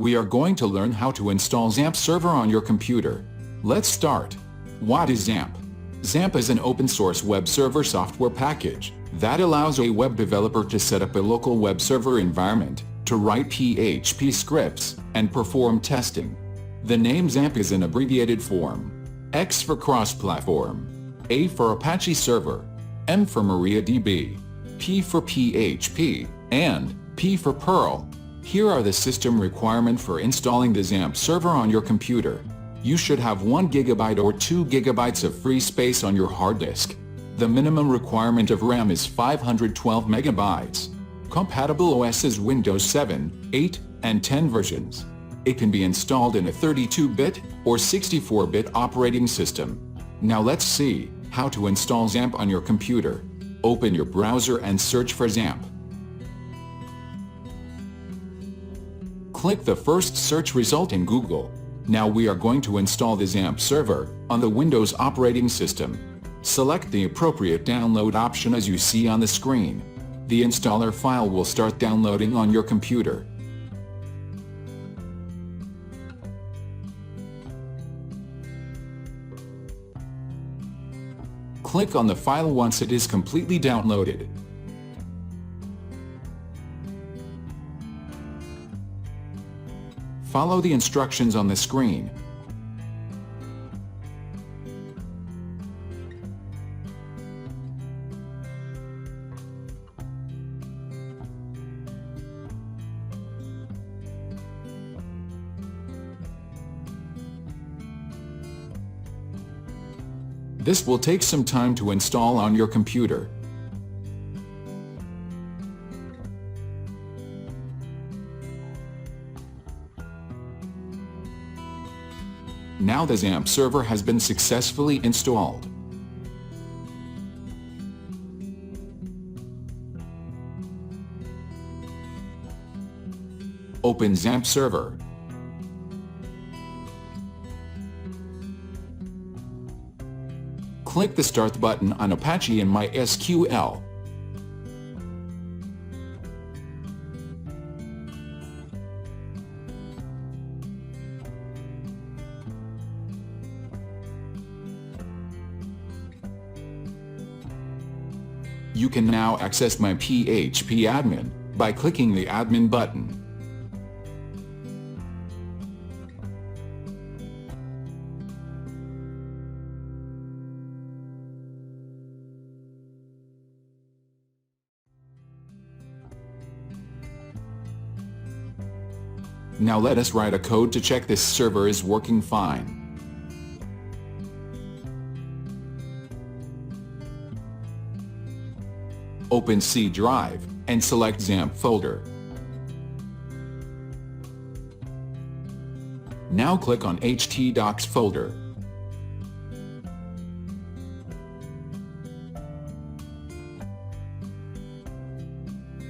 We are going to learn how to install Xampp server on your computer. Let's start. What is Xampp? Xampp is an open-source web server software package that allows a web developer to set up a local web server environment, to write PHP scripts, and perform testing. The name Xampp is in abbreviated form. X for cross-platform, A for Apache server, M for MariaDB, P for PHP, and P for Perl. Here are the system requirements for installing the Xampp server on your computer. You should have 1 GB or 2 GB of free space on your hard disk. The minimum requirement of RAM is 512 MB. Compatible OS is Windows 7, 8, and 10 versions. It can be installed in a 32-bit or 64-bit operating system. Now let's see how to install Xampp on your computer. Open your browser and search for Xampp. Click the first search result in Google. Now we are going to install the Xampp server on the Windows operating system. Select the appropriate download option as you see on the screen. The installer file will start downloading on your computer. Click on the file once it is completely downloaded. Follow the instructions on the screen. This will take some time to install on your computer. Now the Xampp server has been successfully installed. Open Xampp server. Click the Start button on Apache and MySQL. You can now access my PHP admin by clicking the admin button. Now let us write a code to check this server is working fine. Open C drive and select Xampp folder. Now click on htdocs folder.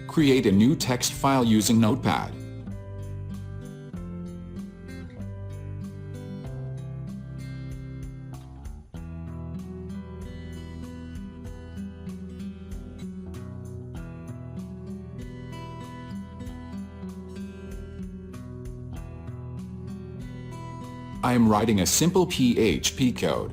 Create a new text file using Notepad. I am writing a simple PHP code.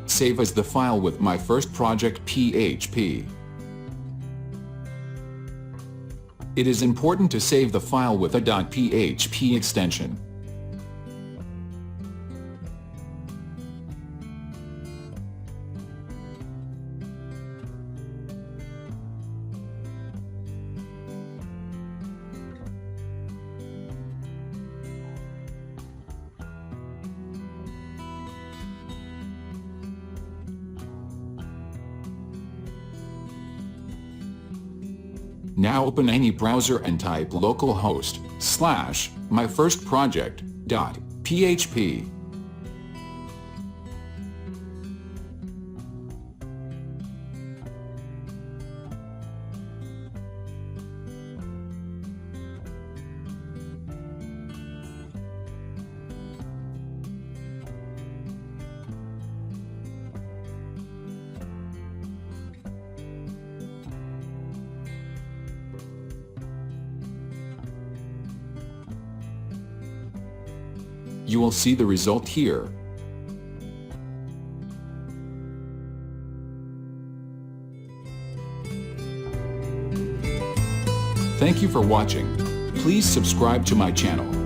Save as the file with my first project PHP. It is important to save the file with a .php extension. Now open any browser and type localhost/myfirstproject.php. You will see the result here. Thank you for watching. Please subscribe to my channel.